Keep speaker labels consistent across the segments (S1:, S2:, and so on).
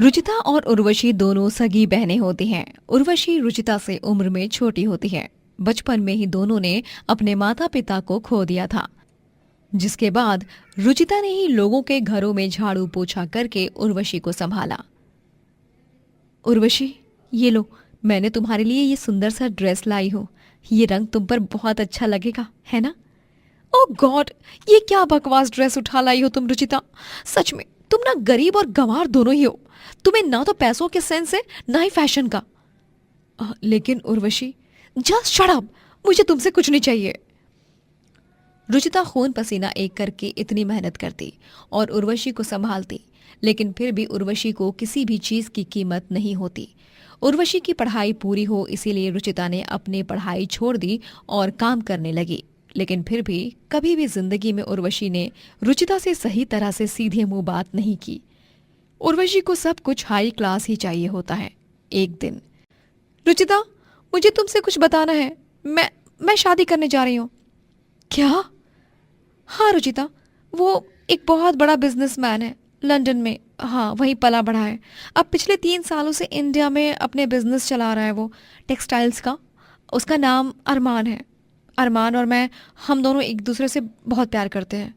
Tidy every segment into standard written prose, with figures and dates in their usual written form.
S1: रुचिता और उर्वशी दोनों सगी बहनें होती हैं। उर्वशी रुचिता से उम्र में छोटी होती है। बचपन में ही दोनों ने अपने माता पिता को खो दिया था, जिसके बाद रुचिता ने ही लोगों के घरों में झाड़ू पोछा करके उर्वशी को संभाला। उर्वशी, ये लो, मैंने तुम्हारे लिए ये सुंदर सा ड्रेस लाई हूँ। ये रंग तुम पर बहुत अच्छा लगेगा, है ना? ओह गॉड, ये क्या बकवास ड्रेस उठा लाई हो तुम रुचिता। सच में तुम ना गरीब और गंवार दोनों ही हो। तुम्हें ना तो पैसों के सेंस है, ना ही फैशन का। लेकिन उर्वशी, जस्ट शट अप, मुझे तुमसे कुछ नहीं चाहिए। रुचिता खून पसीना एक करके इतनी मेहनत करती और उर्वशी को संभालती, लेकिन फिर भी उर्वशी को किसी भी चीज की कीमत नहीं होती। उर्वशी की पढ़ाई पूरी हो, इसीलिए रुचिता ने अपनी पढ़ाई छोड़ दी और काम करने लगी। लेकिन फिर भी कभी भी जिंदगी में उर्वशी ने रुचिता से सही तरह से सीधे मुंह बात नहीं की। उर्वशी को सब कुछ हाई क्लास ही चाहिए होता है। एक दिन, रुचिता, मुझे तुमसे कुछ बताना है। मैं शादी करने जा रही हूँ। क्या? हाँ रुचिता, वो एक बहुत बड़ा बिजनेसमैन है लंदन में। हाँ, वहीं पला बढ़ा है। अब पिछले 3 सालों से इंडिया में अपने बिजनेस चला रहा है वो, टेक्सटाइल्स का। उसका नाम अरमान है। अरमान और मैं, हम दोनों एक दूसरे से बहुत प्यार करते हैं।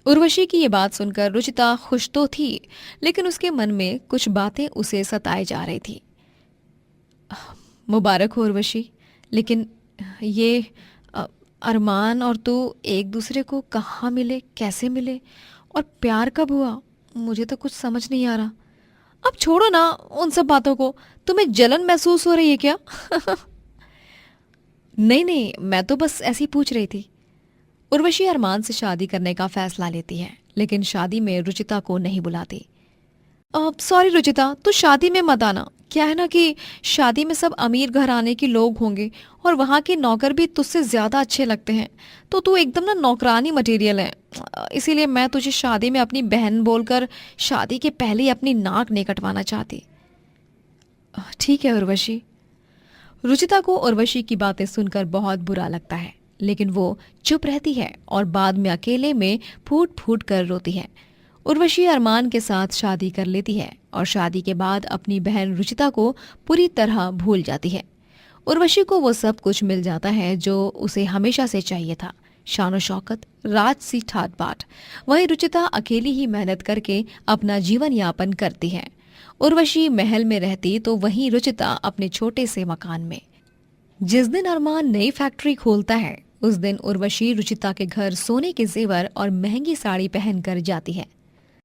S1: उर्वशी की ये बात सुनकर रुचिता खुश तो थी, लेकिन उसके मन में कुछ बातें उसे सताए जा रही थी। मुबारक हो उर्वशी, लेकिन ये अरमान और तू एक दूसरे को कहाँ मिले, कैसे मिले और प्यार कब हुआ? मुझे तो कुछ समझ नहीं आ रहा। अब छोड़ो ना उन सब बातों को। तुम्हें जलन महसूस हो रही है क्या? नहीं नहीं, मैं तो बस ऐसी पूछ रही थी। उर्वशी अरमान से शादी करने का फैसला लेती है, लेकिन शादी में रुचिता को नहीं बुलाती। सॉरी रुचिता, तू शादी में मत आना। क्या है ना कि शादी में सब अमीर घराने के लोग होंगे और वहाँ के नौकर भी तुझसे ज़्यादा अच्छे लगते हैं, तो तू एकदम ना नौकरानी मटेरियल है। इसीलिए मैं तुझे शादी में अपनी बहन बोलकर शादी के पहले ही अपनी नाक नहीं कटवाना चाहती। ठीक है उर्वशी। रुचिता को उर्वशी की बातें सुनकर बहुत बुरा लगता है, लेकिन वो चुप रहती है और बाद में अकेले में फूट फूट कर रोती है। उर्वशी अरमान के साथ शादी कर लेती है और शादी के बाद अपनी बहन रुचिता को पूरी तरह भूल जाती है। उर्वशी को वो सब कुछ मिल जाता है जो उसे हमेशा से चाहिए था, शान शौकत, राजसी ठाट बाट। वहीं रुचिता अकेली ही मेहनत करके अपना जीवन यापन करती है। उर्वशी महल में रहती तो वहीं रुचिता अपने छोटे से मकान में। जिस दिन अरमान नई फैक्ट्री खोलता है, उस दिन उर्वशी रुचिता के घर सोने के जेवर और महंगी साड़ी पहनकर जाती है।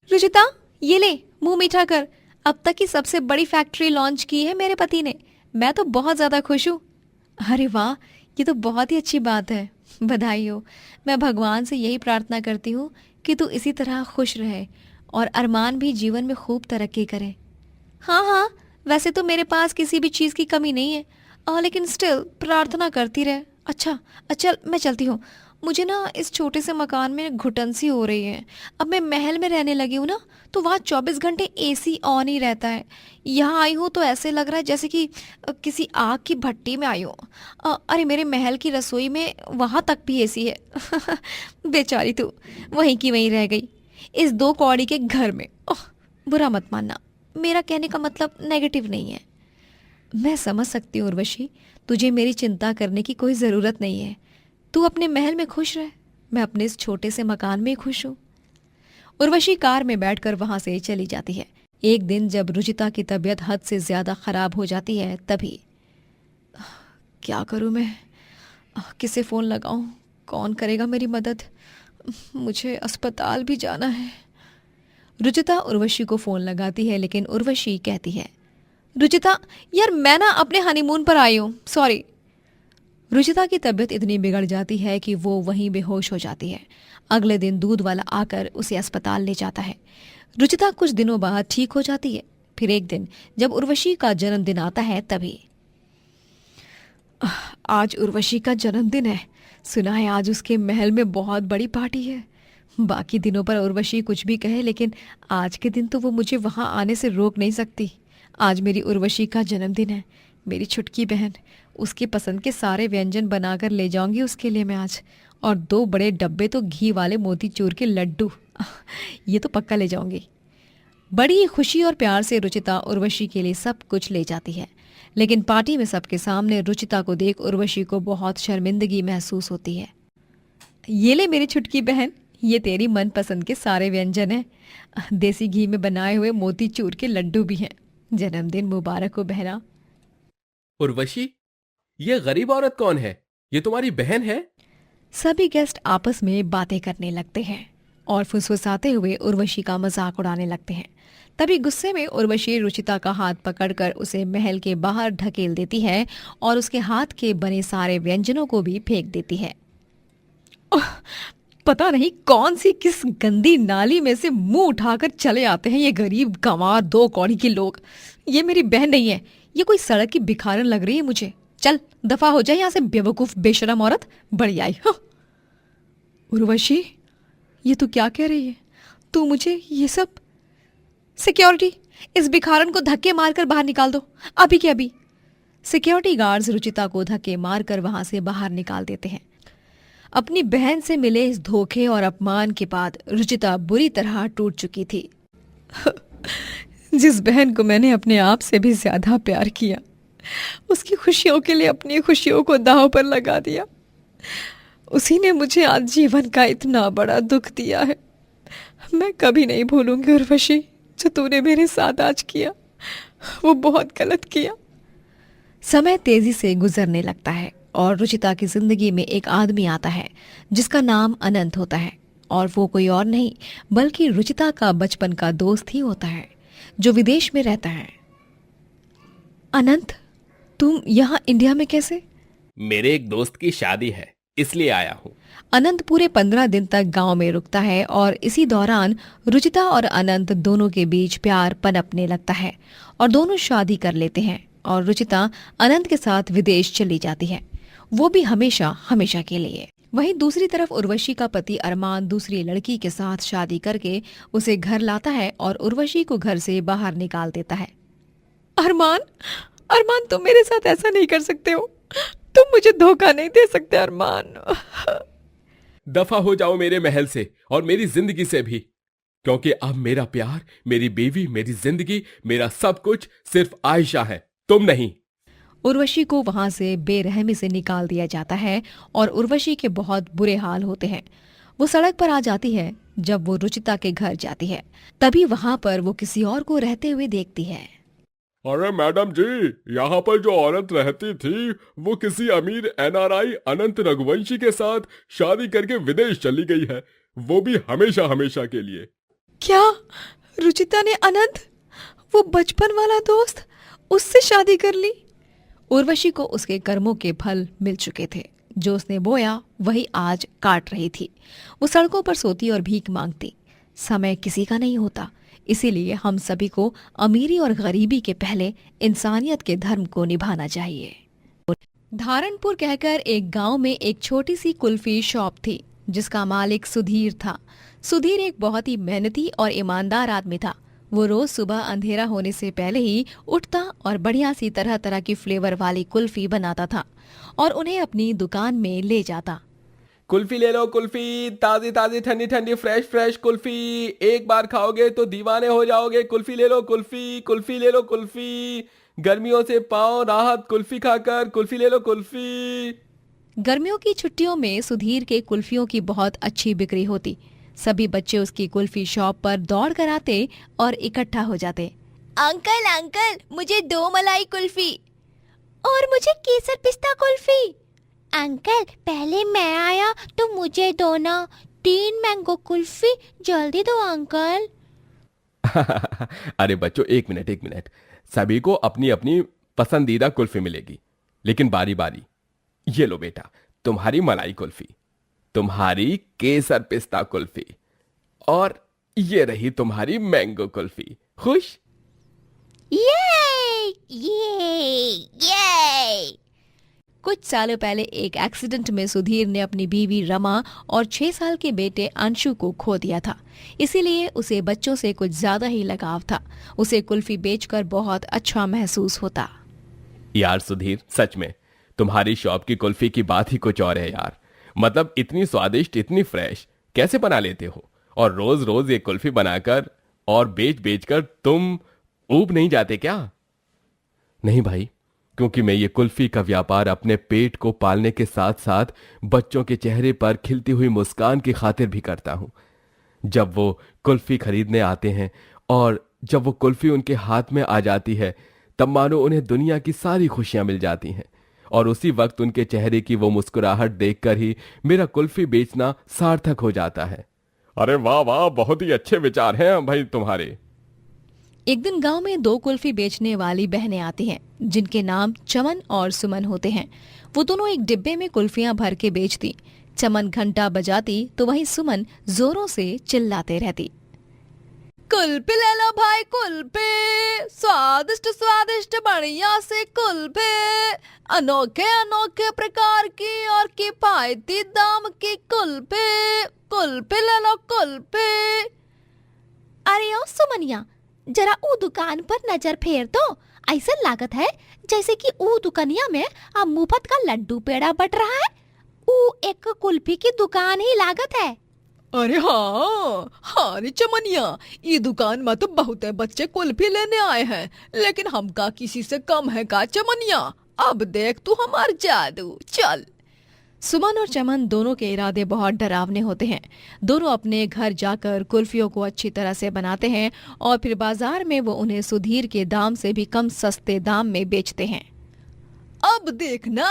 S1: रुचिता, ये ले, मुंह मीठा कर। अब तक की सबसे बड़ी फैक्ट्री लॉन्च की है मेरे पति ने। मैं तो बहुत ज्यादा खुश हूँ। अरे वाह, ये तो बहुत ही अच्छी बात है। बधाई हो। मैं भगवान से यही प्रार्थना करती हूँ कि तू इसी तरह खुश रहे और अरमान भी जीवन में खूब तरक्की करे। हाँ हाँ, वैसे तो मेरे पास किसी भी चीज़ की कमी नहीं है, लेकिन स्टिल प्रार्थना करती रहे। अच्छा, चल मैं चलती हूँ। मुझे ना इस छोटे से मकान में घुटन सी हो रही है। अब मैं महल में रहने लगी हूँ ना, तो वहाँ 24 घंटे एसी ऑन ही रहता है। यहाँ आई हूँ तो ऐसे लग रहा है जैसे कि किसी आग की भट्टी में आई हूँ। अरे मेरे महल की रसोई में वहाँ तक भी एसी है। बेचारी तू वहीं की वहीं रह गई इस 2 कौड़ी के घर में। ओह, बुरा मत मानना, मेरा कहने का मतलब नेगेटिव नहीं है। मैं समझ सकती हूँ उर्वशी, तुझे मेरी चिंता करने की कोई ज़रूरत नहीं है। तू अपने महल में खुश रह, मैं अपने इस छोटे से मकान में खुश हूँ। उर्वशी कार में बैठकर वहां से चली जाती है। एक दिन जब रुचिता की तबीयत हद से ज़्यादा ख़राब हो जाती है, तभी क्या करूँ मैं? किसे फ़ोन लगाऊं? कौन करेगा मेरी मदद? मुझे अस्पताल भी जाना है। रुचिता उर्वशी को फ़ोन लगाती है, लेकिन उर्वशी कहती है, रुचिता यार, मैं ना अपने हनीमून पर आई हूँ, सॉरी। रुचिता की तबीयत इतनी बिगड़ जाती है कि वो वहीं बेहोश हो जाती है। अगले दिन दूध वाला आकर उसे अस्पताल ले जाता है। रुचिता कुछ दिनों बाद ठीक हो जाती है। फिर एक दिन जब उर्वशी का जन्मदिन आता है, तभी आज उर्वशी का जन्मदिन है। सुना है आज उसके महल में बहुत बड़ी पार्टी है। बाकी दिनों पर उर्वशी कुछ भी कहे, लेकिन आज के दिन तो वो मुझे वहां आने से रोक नहीं सकती। आज मेरी उर्वशी का जन्मदिन है। मेरी छुटकी बहन, उसकी पसंद के सारे व्यंजन बनाकर ले जाऊंगी उसके लिए मैं आज। और 2 बड़े डब्बे तो घी वाले मोतीचूर के लड्डू, ये तो पक्का ले जाऊंगी। बड़ी ही खुशी और प्यार से रुचिता उर्वशी के लिए सब कुछ ले जाती है, लेकिन पार्टी में सबके सामने रुचिता को देख उर्वशी को बहुत शर्मिंदगी महसूस होती है। ये ले मेरी छुटकी बहन, ये तेरी मनपसंद के सारे व्यंजन हैं। देसी घी में बनाए हुए मोतीचूर के लड्डू भी हैं। जन्मदिन मुबारक हो बहना।
S2: उर्वशी, ये गरीब औरत कौन है? ये तुम्हारी बहन है?
S1: सभी गेस्ट आपस में बातें करने लगते हैं और फुसफुसाते हुए उर्वशी का मजाक उड़ाने लगते हैं। तभी गुस्से में उर्वशी रुचिता का हाथ पकड़कर उसे महल के बाहर ढकेल देती है और उसके हाथ के बने सारे व्यंजनों को भी फेंक देती है। पता नहीं कौन सी किस गंदी नाली में से मुंह उठाकर चले आते हैं ये गरीब गंवार दो कौड़ी के लोग। ये मेरी बहन नहीं है, ये कोई सड़क की भिखारन लग रही है मुझे। चल दफा हो जाए यहाँ से बेवकूफ बेशरम औरत, बड़ी आई। उर्वशी, ये तू क्या कह रही है? तू मुझे ये सब? सिक्योरिटी, इस भिखारन को धक्के मारकर बाहर निकाल दो, अभी के अभी। सिक्योरिटी गार्ड्स रुचिता को धक्के मारकर वहां से बाहर निकाल देते हैं। अपनी बहन से मिले इस धोखे और अपमान के बाद रुचिता बुरी तरह टूट चुकी थी। जिस बहन को मैंने अपने आप से भी ज्यादा प्यार किया, उसकी खुशियों के लिए अपनी खुशियों को दांव पर लगा दिया, उसी ने मुझे आज जीवन का इतना बड़ा दुख दिया है। मैं कभी नहीं भूलूंगी उर्वशी, जो तूने मेरे साथ आज किया, वो बहुत गलत किया। समय तेजी से गुजरने लगता है और रुचिता की जिंदगी में एक आदमी आता है जिसका नाम अनंत होता है, और वो कोई और नहीं बल्कि रुचिता का बचपन का दोस्त ही होता है जो विदेश में रहता है। अनंत, तुम यहाँ इंडिया में कैसे?
S2: मेरे एक दोस्त की शादी है, इसलिए आया हूँ।
S1: अनंत पूरे 15 दिन तक गांव में रुकता है और इसी दौरान रुचिता और अनंत दोनों के बीच प्यार पनपने लगता है और दोनों शादी कर लेते हैं और रुचिता अनंत के साथ विदेश चली जाती है, वो भी हमेशा हमेशा के लिए। वहीं दूसरी तरफ उर्वशी का पति अरमान दूसरी लड़की के साथ शादी करके उसे घर लाता है और उर्वशी को घर से बाहर निकाल देता है। अरमान, अरमान, तुम मेरे साथ ऐसा नहीं कर सकते हो, तुम मुझे धोखा नहीं दे सकते अरमान।
S2: दफा हो जाओ मेरे महल से और मेरी जिंदगी से भी, क्योंकि अब मेरा प्यार, मेरी बीवी, मेरी जिंदगी, मेरा सब कुछ सिर्फ आयशा है, तुम नहीं।
S1: उर्वशी को वहां से बेरहमी से निकाल दिया जाता है और उर्वशी के बहुत बुरे हाल होते हैं। वो सड़क पर आ जाती है जब वो रुचिता के घर जाती है, तभी वहां पर वो किसी और को रहते हुए देखती है।
S2: अरे मैडम जी, यहाँ पर जो औरत रहती थी वो किसी अमीर NRI अनंत रघुवंशी के साथ शादी करके विदेश चली गई है, वो भी हमेशा हमेशा के लिए।
S1: क्या रुचिता ने अनंत, वो बचपन वाला दोस्त, उससे शादी कर ली? उर्वशी को उसके कर्मों के फल मिल चुके थे। जो उसने बोया वही आज काट रही थी। वो सड़कों पर सोती और भीख मांगती। समय किसी का नहीं होता, इसीलिए हम सभी को अमीरी और गरीबी के पहले इंसानियत के धर्म को निभाना चाहिए। धारणपुर कहकर एक गांव में एक छोटी सी कुल्फी शॉप थी जिसका मालिक सुधीर था। सुधीर एक बहुत ही मेहनती और ईमानदार आदमी था। वो रोज सुबह अंधेरा होने से पहले ही उठता और बढ़िया सी तरह तरह की फ्लेवर वाली कुल्फी बनाता था और उन्हें अपनी दुकान में ले जाता।
S2: कुल्फी ले लो कुल्फी, ताजी ताजी ठंडी ठंडी फ्रेश फ्रेश कुल्फी, एक बार खाओगे तो दीवाने हो जाओगे। कुल्फी ले लो कुल्फी, कुल्फी ले लो कुल्फी, गर्मियों से पाओ राहत कुल्फी खाकर, कुल्फी ले लो कुल्फी।
S1: गर्मियों की छुट्टियों में सुधीर के कुल्फियों की बहुत अच्छी बिक्री होती। सभी बच्चे उसकी कुल्फी शॉप पर दौड़ कर आते और इकट्ठा हो जाते।
S3: अंकल अंकल, मुझे 2 मलाई कुल्फी और मुझे केसर पिस्ता कुल्फी। अंकल, पहले मैं आया तो मुझे दो ना, 3 मैंगो कुल्फी, जल्दी दो अंकल।
S2: अरे बच्चों, एक मिनट, सभी को अपनी अपनी पसंदीदा कुल्फी मिलेगी, लेकिन बारी बारी। ये लो बेटा तुम्हारी मलाई कुल्फी, तुम्हारी केसर पिस्ता कुल्फी, और ये रही तुम्हारी मैंगो कुल्फी। खुश?
S3: ये ये ये।
S1: कुछ सालों पहले एक एक्सीडेंट में सुधीर ने अपनी बीवी रमा और 6 साल के बेटे अंशु को खो दिया था। इसीलिए उसे बच्चों से कुछ ज्यादा ही लगाव था। उसे कुल्फी बेचकर बहुत अच्छा महसूस होता।
S2: यार सुधीर, सच में तुम्हारी शॉप की कुल्फी की बात ही कुछ और है यार। मतलब इतनी स्वादिष्ट, इतनी फ्रेश कैसे बना लेते हो? और रोज रोज ये कुल्फी बनाकर और बेच बेच कर तुम ऊब नहीं जाते क्या? नहीं भाई, क्योंकि मैं ये कुल्फी का व्यापार अपने पेट को पालने के साथ साथ बच्चों के चेहरे पर खिलती हुई मुस्कान की खातिर भी करता हूं। जब वो कुल्फी खरीदने आते हैं और जब वो कुल्फी उनके हाथ में आ जाती है, तब मानो उन्हें दुनिया की सारी खुशियां मिल जाती हैं। और उसी वक्त उनके चेहरे की वो मुस्कुराहट देखकर ही मेरा कुल्फी बेचना सार्थक हो जाता है। अरे वाह वाह, बहुत ही अच्छे विचार हैं भाई तुम्हारे।
S1: एक दिन गांव में 2 कुल्फी बेचने वाली बहनें आती हैं, जिनके नाम चमन और सुमन होते हैं। वो दोनों एक डिब्बे में कुल्फियां भर के बेचती। चमन घंटा बजाती तो वहीं सुमन जोरों से चिल्लाते रहती, कुल्फी ले लो भाई कुल्फी, स्वादिष्ट स्वादिष्ट बढ़िया से कुल्फी, अनोखे अनोखे प्रकार की और किफायती दाम की कुल्फी, कुल्फी ले लो कुल्फी।
S3: अरे ओ सुमनिया, जरा ऊ दुकान पर नजर फेर तो। ऐसा लागत है जैसे कि ऊ दुकानिया में अब मुफ्त का लड्डू पेड़ा बट रहा है। ऊ एक कुल्फी की दुकान ही लागत है।
S1: अरे हाँ रे चमनिया, ये दुकान में तो बहुत बच्चे कुल्फी लेने आए हैं, लेकिन हमका किसी से कम है का चमनिया? अब देख तू हमार जादू, चल। सुमन और चमन दोनों के इरादे बहुत डरावने होते हैं। दोनों अपने घर जाकर कुल्फियों को अच्छी तरह से बनाते हैं और फिर बाजार में वो उन्हें सुधीर के दाम से भी कम सस्ते दाम में बेचते हैं। अब देखना,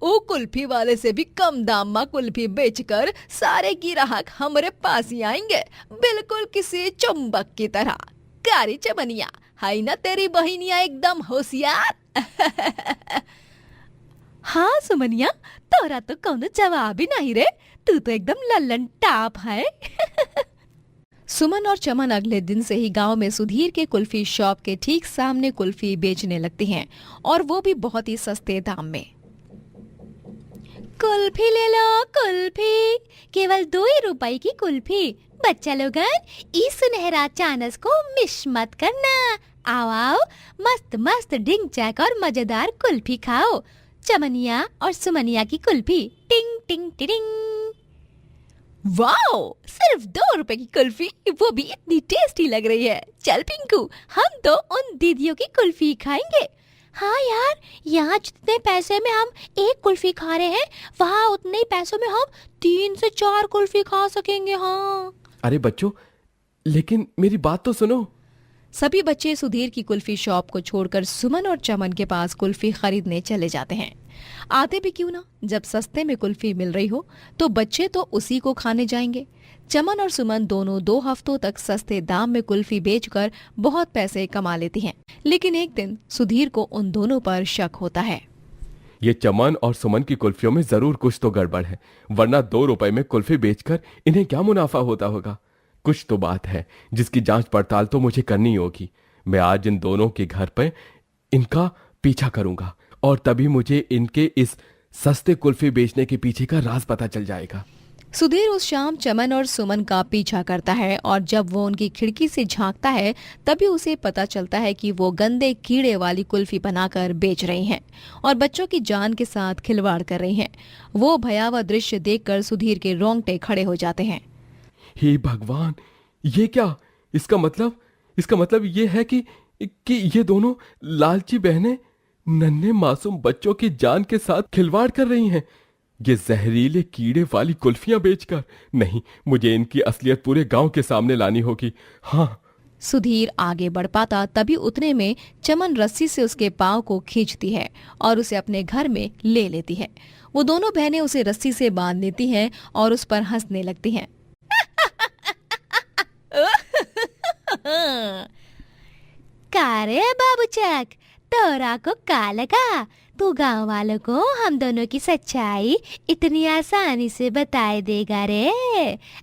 S1: वो कुल्फी वाले से भी कम दाम में कुल्फी बेचकर सारे ग्राहक हमारे पास ही आएंगे, बिल्कुल किसी चुंबक की तरह। कारी चमनिया, है ना तेरी बहिनिया एकदम होशियार?
S3: हाँ सुमनिया, तोरा तो कौनो जवाब ही नहीं रे, तू तो एकदम लल्लन टाप है।
S1: सुमन और चमन अगले दिन से ही गांव में सुधीर के कुल्फी शॉप के ठीक सामने कुल्फी बेचने लगती हैं, और वो भी बहुत ही सस्ते दाम में।
S3: कुल्फी ले लो कुल्फी, केवल 2 ही रुपए की कुल्फी। बच्चा लोगन, इस सुनहरा चानस को मिस मत करना। आओ आओ, मस्त मस्त डिंग चैक और मजेदार कुल्फी खाओ। चमनिया और सुमनिया की कुल्फी, टिंग टिंग टिडिंग।
S1: वाओ, सिर्फ 2 रुपए की कुल्फी, वो भी इतनी टेस्टी लग रही है। चल पिंकू, हम तो उन दीदियों की कुल्फी खाएंगे।
S3: हाँ यार, यहाँ जितने पैसे में हम एक कुल्फी खा रहे हैं, वहाँ उतने ही पैसों में हम 3 से 4 कुल्फी खा सकेंगे। हाँ
S2: अरे बच्चों, लेकिन मेरी बात तो सुनो।
S1: सभी बच्चे सुधीर की कुल्फी शॉप को छोड़कर सुमन और चमन के पास कुल्फी खरीदने चले जाते हैं। आते भी क्यों ना, जब सस्ते में कुल्फी मिल रही हो तो बच्चे तो उसी को खाने जाएंगे। चमन और सुमन दोनों 2 हफ्तों तक सस्ते दाम में कुल्फी बेचकर बहुत पैसे कमा लेती हैं। लेकिन एक दिन सुधीर को उन दोनों पर शक होता है।
S2: ये चमन और सुमन की कुल्फियों में जरूर कुछ तो गड़बड़ है, वरना 2 रुपए में कुल्फी बेचकर इन्हें क्या मुनाफा होता होगा। कुछ तो बात है जिसकी जांच पड़ताल तो मुझे करनी होगी। मैं आज इन दोनों के घर पर इनका पीछा करूंगा और तभी मुझे इनके इस सस्ते कुल्फी बेचने के पीछे का राज पता चल जाएगा।
S1: सुधीर उस शाम चमन और सुमन का पीछा करता है और जब वो उनकी खिड़की से झांकता है तभी उसे पता चलता है कि वो गंदे कीड़े वाली कुल्फी बनाकर बेच रही हैं और बच्चों की जान के साथ खिलवाड़ कर रही हैं। वो भयावह दृश्य देखकर सुधीर के रोंगटे खड़े हो जाते हैं।
S2: हे भगवान, ये क्या? इसका मतलब ये है कि ये दोनों लालची बहनें नन्हे मासूम बच्चों की जान के साथ खिलवाड़ कर रही हैं, ये जहरीले कीड़े वाली कुल्फियां बेचकर। नहीं, मुझे इनकी असलियत पूरे गांव के सामने लानी होगी। हाँ।
S1: सुधीर आगे बढ़ पाता तभी उतने में चमन रस्सी से उसके पांव को खींचती है और उसे अपने घर में ले लेती है। वो दोनों बहनें उसे रस्सी से बांध लेती हैं और उस पर हंसने लगती हैं।
S3: कारे बाबूचक, तोरा को का लगा? तू गांव वालों को हम दोनों की सच्चाई इतनी आसानी से बताए देगा रे?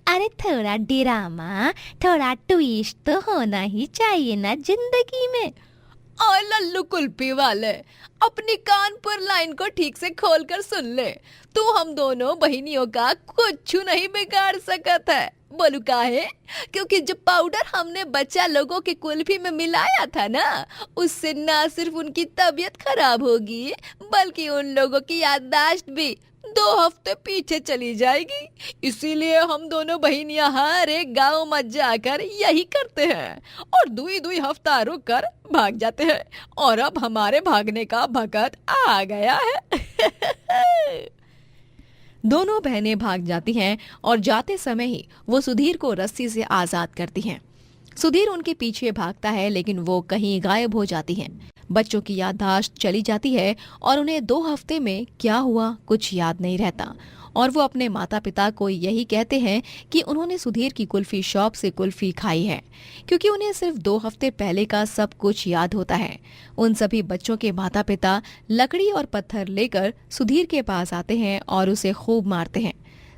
S3: अरे थोड़ा ड्रामा, थोड़ा ट्विस्ट तो होना ही चाहिए ना जिंदगी में।
S1: और लल्लू कुल्फी वाले, अपनी कानपुर लाइन को ठीक से खोलकर सुन ले। तू हम दोनों बहनियों का कुछ नहीं बिगाड़ सकत है। बोलू काहे? क्योंकि जो पाउडर हमने बच्चा लोगों के कुल्फी में मिलाया था ना, उससे ना सिर्फ उनकी तबीयत खराब होगी बल्कि उन लोगों की याददाश्त भी 2 हफ्ते पीछे चली जाएगी। इसीलिए हम दोनों बहनियां हर एक गांव में जाकर यही करते हैं और 2 हफ्ता रुक कर भाग जाते हैं। और अब हमारे भागने का वक्त आ गया है। दोनों बहनें भाग जाती हैं और जाते समय ही वो सुधीर को रस्सी से आजाद करती हैं। सुधीर उनके पीछे भागता है लेकिन वो कहीं गायब हो जाती हैं। बच्चों की याददाश्त चली जाती है और उन्हें 2 हफ्ते में क्या हुआ कुछ याद नहीं रहता और वो अपने माता पिता को यही कहते हैं कि उन्होंने सुधीर की कुल्फी शॉप से कुल्फी खाई है, क्योंकि उन्हें सिर्फ 2 हफ्ते पहले का सब कुछ याद होता है। उन सभी बच्चों के माता पिता लकड़ी और पत्थर लेकर सुधीर के पास आते हैं और उसे खूब मारते हैं।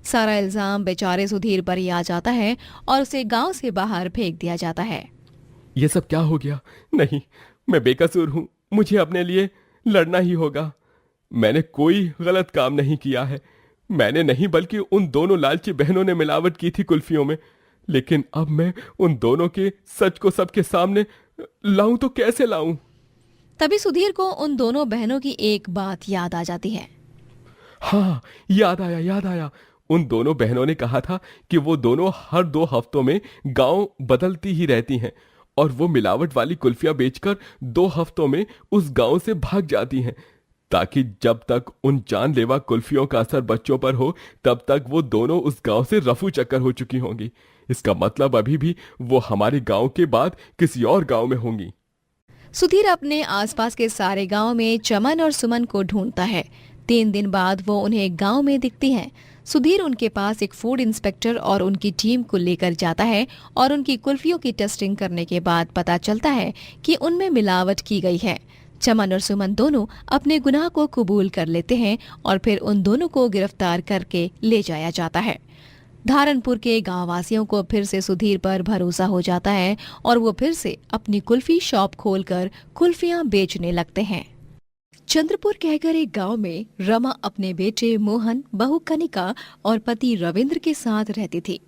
S1: सारा इल्जाम बेचारे सुधीर पर ही आ जाता है और उसे गांव से बाहर फेंक दिया जाता है।
S2: ये सब क्या हो गया? नहीं, मैं बेकसूर हूं, मुझे अपने लिए लड़ना ही होगा। मैंने कोई गलत काम नहीं किया है। मैंने नहीं बल्कि उन दोनों लालची बहनों ने मिलावट की थी कुल्फियों में। लेकिन अब मैं उन दोनों के सच को सबके सामने लाऊं तो कैसे लाऊं?
S1: तभी सुधीर को उन दोनों बहनों की एक बात याद आ जाती है।
S2: हाँ, याद आया। उन दोनों बहनों ने कहा था कि वो दोनों हर 2 हफ्तों में गांव बदलती ही रहती हैं और वो मिलावट वाली कुल्फियां बेचकर 2 हफ्तों में उस गांव से भाग जाती हैं, ताकि जब तक उन जानलेवा कुल्फियों का असर बच्चों पर हो तब तक वो दोनों उस गांव से रफू चक्कर हो चुकी होंगी। इसका मतलब अभी भी वो हमारे गांव के बाद किसी और गांव में होंगी।
S1: सुधीर अपने आसपास के सारे गांव में चमन और सुमन को ढूंढता है। 3 दिन बाद वो उन्हें गांव में दिखती हैं। सुधीर उनके पास एक फूड इंस्पेक्टर और उनकी टीम को लेकर जाता है और उनकी कुल्फियों की टेस्टिंग करने के बाद पता चलता है कि उनमें मिलावट की गई है। चमन और सुमन दोनों अपने गुनाह को कबूल कर लेते हैं और फिर उन दोनों को गिरफ्तार करके ले जाया जाता है। धारनपुर के गांव वासियों को फिर से सुधीर पर भरोसा हो जाता है और वो फिर से अपनी कुल्फी शॉप खोलकर कुल्फियां बेचने लगते हैं। चंद्रपुर कहकर एक गांव में रमा अपने बेटे मोहन, बहू कनिका और पति रविंद्र के साथ रहती थी।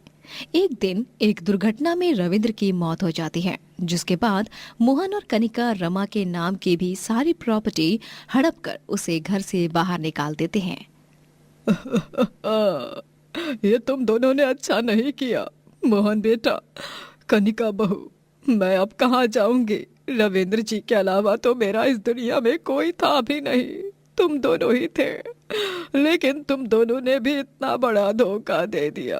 S1: एक दिन एक दुर्घटना में रविंद्र की मौत हो जाती है, जिसके बाद मोहन और कनिका रमा के नाम की भी सारी प्रॉपर्टी हड़प कर उसे घर से बाहर निकाल देते हैं।
S4: ये तुम दोनों ने अच्छा नहीं किया। मोहन बेटा, कनिका बहू, मैं अब कहाँ जाऊंगी? रविंद्र जी के अलावा तो मेरा इस दुनिया में कोई था भी नहीं। तुम दोनों ही थे, लेकिन तुम दोनों ने भी इतना बड़ा धोखा दे दिया।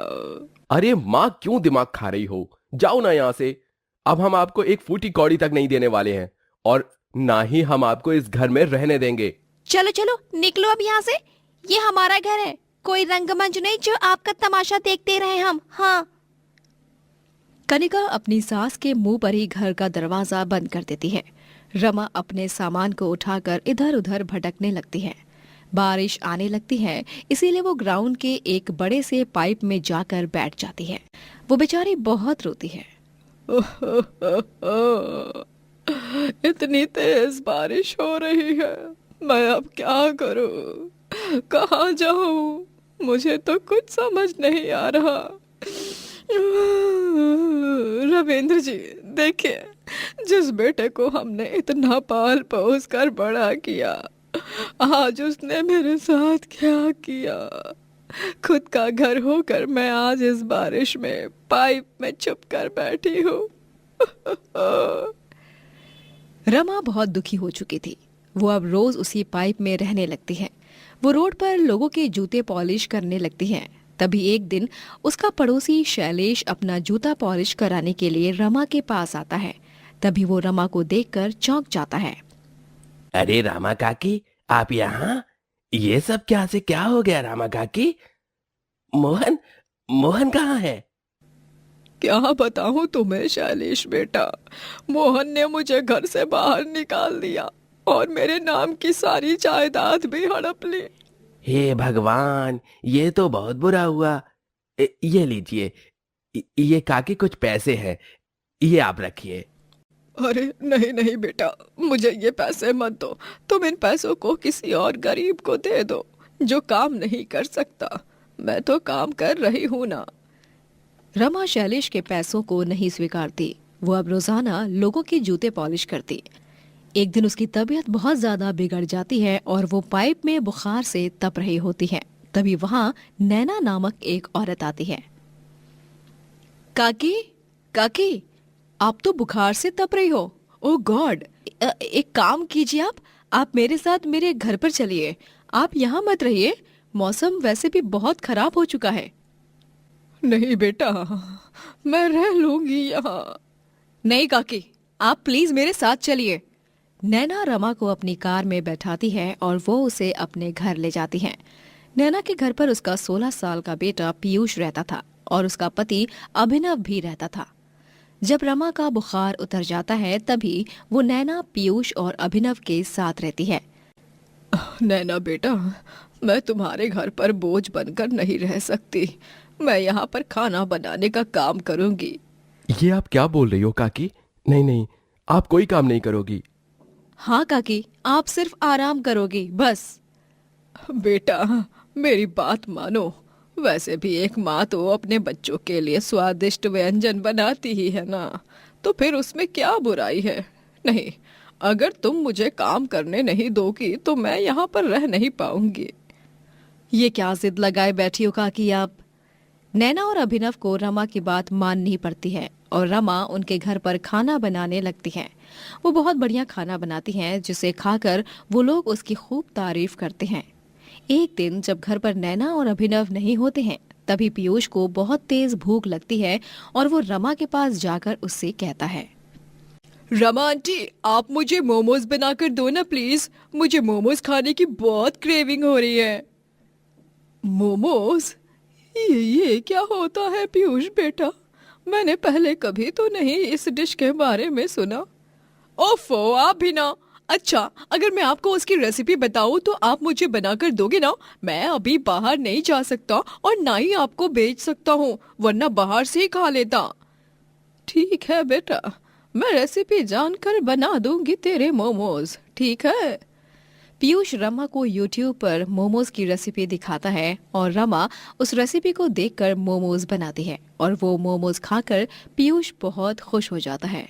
S2: अरे माँ, क्यों दिमाग खा रही हो? जाओ ना यहाँ से। अब हम आपको एक फूटी कौड़ी तक नहीं देने वाले हैं और ना ही हम आपको इस घर में रहने देंगे।
S3: चलो चलो निकलो अब यहाँ से। ये हमारा घर है, कोई रंगमंच नहीं जो आपका तमाशा देखते रहे हम। हाँ।
S1: कनिका अपनी सास के मुंह पर ही घर का दरवाजा बंद कर देती है। रमा अपने सामान को उठाकर इधर उधर भटकने लगती है। बारिश आने लगती है, इसीलिए वो ग्राउंड के एक बड़े से पाइप में जाकर बैठ जाती है। वो बेचारी बहुत रोती है।
S4: इतनी तेज बारिश हो रही है, मैं अब क्या करूं? कहाँ जाऊं? मुझे तो कुछ समझ नहीं आ रहा। रविंद्र जी, देखिए, जिस बेटे को हमने इतना पाल पोस कर बड़ा किया, आज उसने मेरे साथ क्या किया। खुद का घर होकर मैं आज इस बारिश में पाइप में छुप कर बैठी हूँ।
S1: रमा बहुत दुखी हो चुकी थी। वो अब रोज उसी पाइप में रहने लगती है। वो रोड पर लोगों के जूते पॉलिश करने लगती है। तभी एक दिन उसका पड़ोसी शैलेश अपना जूता पॉलिश कराने के लिए रमा के पास आता है। तभी वो रमा को देखकर चौंक जाता है।
S2: अरे रामा काकी, आप यहाँ? ये सब क्या से क्या हो गया रामा काकी? मोहन कहाँ है?
S4: क्या बताऊं तुम्हें शैलेश बेटा, मोहन ने मुझे घर से बाहर निकाल दिया और मेरे नाम की सारी जायदाद भी हड़प ली।
S2: हे भगवान, ये तो बहुत बुरा हुआ। ये लीजिए, ये काकी कुछ पैसे हैं, ये आप रखिए।
S4: अरे नहीं नहीं बेटा, मुझे ये पैसे मत दो। तुम इन पैसों को किसी और गरीब को दे दो जो काम नहीं कर सकता। मैं तो काम कर रही हूँ ना।
S1: रमा शैलेश के पैसों को नहीं स्वीकारती। वो अब रोजाना लोगों के जूते पॉलिश करती। एक दिन उसकी तबीयत बहुत ज्यादा बिगड़ जाती है और वो पाइप में बुखार से तप रही होती है। तभी वहां नैना नामक एक औरत आती है। काकी, काकी, आप तो बुखार से तप रही हो। ओह गॉड, एक काम कीजिए, आप मेरे साथ मेरे घर पर चलिए। आप यहाँ मत रहिए, मौसम वैसे भी बहुत खराब हो चुका है।
S4: नहीं बेटा, मैं रह लूंगी यहाँ।
S1: नहीं काकी, आप प्लीज मेरे साथ चलिए। नैना रमा को अपनी कार में बैठाती है और वो उसे अपने घर ले जाती है। नैना के घर पर उसका 16 साल का बेटा पीयूष रहता था और उसका पति अभिनव भी रहता था। जब रमा का बुखार उतर जाता है तभी वो नैना, पीयूष और अभिनव के साथ रहती है।
S4: नैना बेटा, मैं तुम्हारे घर पर बोझ बनकर नहीं रह सकती। मैं यहाँ पर खाना बनाने का काम करूंगी।
S2: ये आप क्या बोल रही हो काकी? नहीं नहीं, आप कोई काम नहीं करोगी।
S1: हाँ काकी, आप सिर्फ आराम करोगी बस।
S4: बेटा, मेरी बात मानो। वैसे भी एक माँ तो अपने बच्चों के लिए स्वादिष्ट व्यंजन बनाती ही है ना, तो फिर उसमें क्या बुराई है। नहीं, अगर तुम मुझे काम करने नहीं दोगी तो मैं यहाँ पर रह नहीं पाऊंगी।
S1: ये क्या जिद लगाए बैठी हो काकी आप? नैना और अभिनव को रमा की बात माननी पड़ती है और रमा उनके घर पर खाना बनाने लगती है। वो बहुत बढ़िया खाना बनाती हैं जिसे खाकर वो लोग उसकी खूब तारीफ करते हैं। एक दिन जब घर पर नैना और अभिनव नहीं होते हैं तभी पीयूष को बहुत तेज भूख लगती है और वो रमा के पास जाकर उससे कहता है,
S4: रमा आंटी, आप मुझे मोमोज बनाकर दो ना प्लीज। मुझे मोमोज खाने की बहुत क्रेविंग हो रही है। मोमोज? ये क्या होता है पीयूष बेटा? मैंने पहले कभी तो नहीं इस डिश के बारे में सुना। ओफो, आप भी ना। अच्छा, अगर मैं आपको उसकी रेसिपी बताऊं तो आप मुझे बनाकर दोगे ना? मैं अभी बाहर नहीं जा सकता और ना ही आपको बेच सकता हूँ, वरना बाहर से ही खा लेता। ठीक है बेटा, मैं रेसिपी जानकर बना दूंगी तेरे मोमोज, ठीक है?
S1: पीयूष रमा को YouTube पर मोमोज की रेसिपी दिखाता है और रमा उस रेसिपी को देखकर मोमोज बनाती है और वो मोमोज खाकर पीयूष बहुत खुश हो जाता है।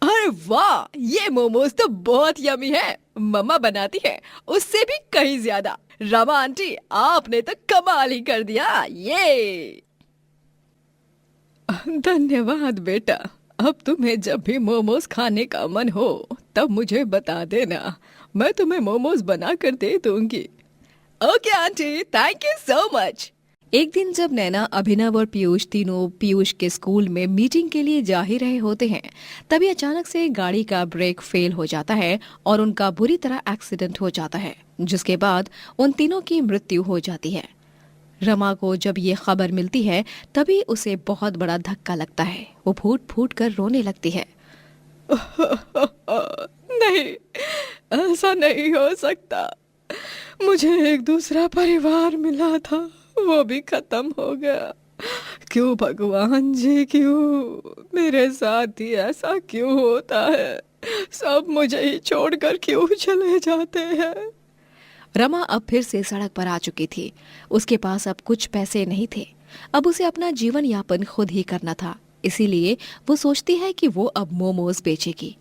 S4: अरे वाह, ये मोमोज तो बहुत यमी है। मम्मा बनाती है उससे भी कहीं ज्यादा। रमा आंटी, आपने तो कमाल ही कर दिया। ये धन्यवाद बेटा। अब तुम्हें जब भी मोमोज खाने का मन हो तब मुझे बता देना, मैं तुम्हें मोमोज बना कर दे दूंगी। Okay aunty, thank you so much.
S1: एक दिन जब नैना, अभिनव और पीयूष तीनों पीयूष के स्कूल में मीटिंग के लिए जा ही रहे होते हैं तभी अचानक से गाड़ी का ब्रेक फेल हो जाता है और उनका बुरी तरह एक्सीडेंट हो जाता है, जिसके बाद उन तीनों की मृत्यु हो जाती है। रमा को जब ये खबर मिलती है तभी उसे बहुत बड़ा धक्का लगता है। वो फूट फूट कर रोने लगती है।
S4: नहीं, ऐसा नहीं हो सकता। मुझे एक दूसरा परिवार मिला था, वो भी खत्म हो गया। क्यों भगवान जी, क्यों मेरे साथ ही ऐसा क्यों होता है? सब मुझे ही छोड़कर क्यों चले जाते हैं?
S1: रमा अब फिर से सड़क पर आ चुकी थी। उसके पास अब कुछ पैसे नहीं थे। अब उसे अपना जीवन यापन खुद ही करना था, इसीलिए वो सोचती है कि वो अब मोमोज बेचेगी।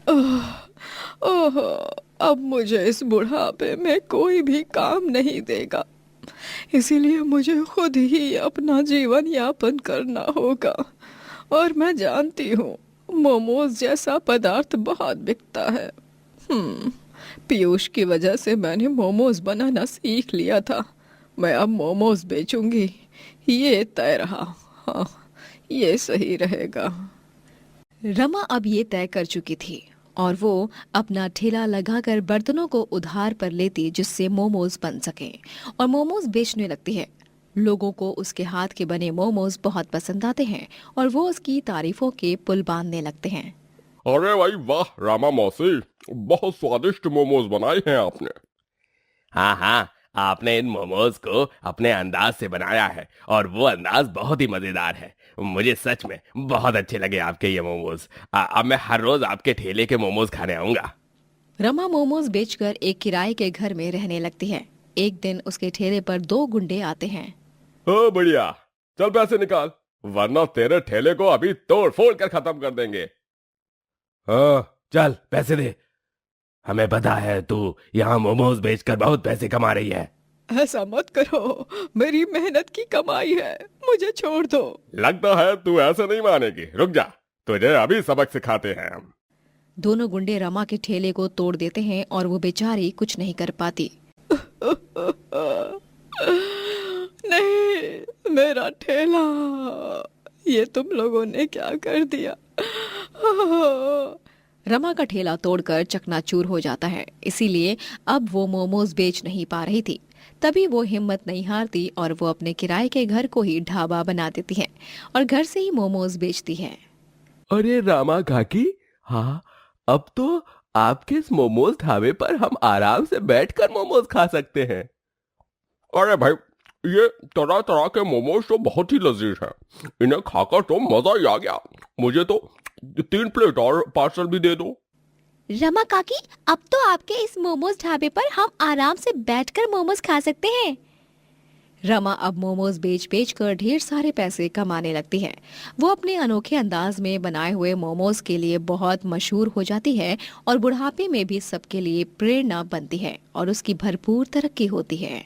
S4: ओह, अब मुझे इस बुढ़ापे में कोई भी काम नहीं देगा, इसीलिए मुझे खुद ही अपना जीवन यापन करना होगा। और मैं जानती हूँ मोमोज जैसा पदार्थ बहुत बिकता है। पीयूष की वजह से मैंने मोमोज बनाना सीख लिया था। मैं अब मोमोज बेचूंगी, ये तय रहा। हाँ, ये सही रहेगा।
S1: रमा अब ये तय कर चुकी थी और वो अपना ठेला लगाकर बर्तनों को उधार पर लेती जिससे मोमोज बन सके और मोमोज बेचने लगती है। लोगों को उसके हाथ के बने मोमोज बहुत पसंद आते हैं और वो उसकी तारीफों के पुल बांधने लगते हैं।
S2: अरे भाई वाह रामा मौसी, बहुत स्वादिष्ट मोमोज बनाए हैं आपने। हाँ हाँ, आपने इन मोमोज को अपने अंदाज से बनाया है और वो अंदाज बहुत ही मजेदार है। मुझे सच में बहुत अच्छे लगे आपके ये मोमोज। अब मैं हर रोज आपके ठेले के मोमोज खाने आऊंगा।
S1: रमा मोमोज बेचकर एक किराए के घर में रहने लगती है। एक दिन उसके ठेले पर 2 गुंडे आते हैं।
S2: ओ बढ़िया, चल पैसे निकाल, वरना तेरे ठेले को अभी तोड़ फोड़ कर खत्म कर देंगे। हाँ चल पैसे दे, हमें पता है तू यहाँ मोमोज बेचकर बहुत पैसे कमा रही है।
S4: ऐसा मत करो, मेरी मेहनत की कमाई है, मुझे छोड़ दो।
S2: लगता है तू ऐसे नहीं मानेगी, रुक जा, तुझे अभी सबक सिखाते हैं हम।
S1: दोनों गुंडे रमा के ठेले को तोड़ देते हैं और वो बेचारी कुछ नहीं कर पाती।
S4: नहीं, मेरा ठेला, ये तुम लोगों ने क्या कर दिया।
S1: रमा का ठेला तोड़कर चकनाचूर हो जाता है, इसीलिए अब वो मोमोज बेच नहीं पा रही थी। तभी वो हिम्मत नहीं हारती और वो अपने किराए के घर को ही ढाबा बना देती है और घर से ही मोमोज बेचती है।
S2: अरे रामा काकी, हाँ, अब तो आपके इस मोमोज ढाबे पर हम आराम से बैठकर मोमोज खा सकते हैं। अरे भाई, ये तरह तरह के मोमोज तो बहुत ही लजीज है, इन्हें खाकर तो मजा ही आ गया। मुझे तो 3 प्लेट और पार्सल भी दे दो।
S3: रमा काकी, अब तो आपके इस मोमोज ढाबे पर हम आराम से बैठकर मोमोज खा सकते हैं।
S1: रमा अब मोमोज बेच बेच कर ढेर सारे पैसे कमाने लगती है। वो अपने अनोखे अंदाज में बनाए हुए मोमोज के लिए बहुत मशहूर हो जाती है और बुढ़ापे में भी सबके लिए प्रेरणा बनती है और उसकी भरपूर तरक्की होती है।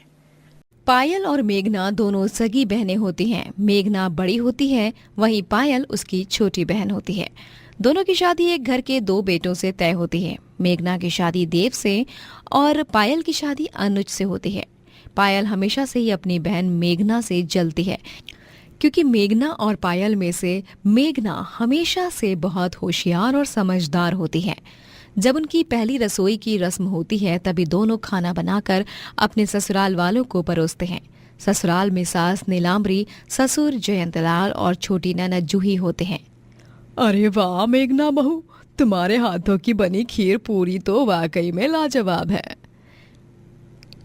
S1: पायल और मेघना दोनों सगी बहनें होती हैं। मेघना बड़ी होती है, वहीं पायल उसकी छोटी बहन होती है। दोनों की शादी एक घर के 2 बेटों से तय होती है। मेघना की शादी देव से और पायल की शादी अनुज से होती है। पायल हमेशा से ही अपनी बहन मेघना से जलती है, क्योंकि मेघना और पायल में से मेघना हमेशा से बहुत होशियार और समझदार होती है। जब उनकी पहली रसोई की रस्म होती है, तभी दोनों खाना बनाकर अपने ससुराल वालों को परोसते हैं। ससुराल में सास नीलांबरी, ससुर जयंतलाल और छोटी ननद जूही होते हैं।
S4: अरे वाह मेघना बहू, तुम्हारे हाथों की बनी खीर पूरी तो वाकई में लाजवाब है।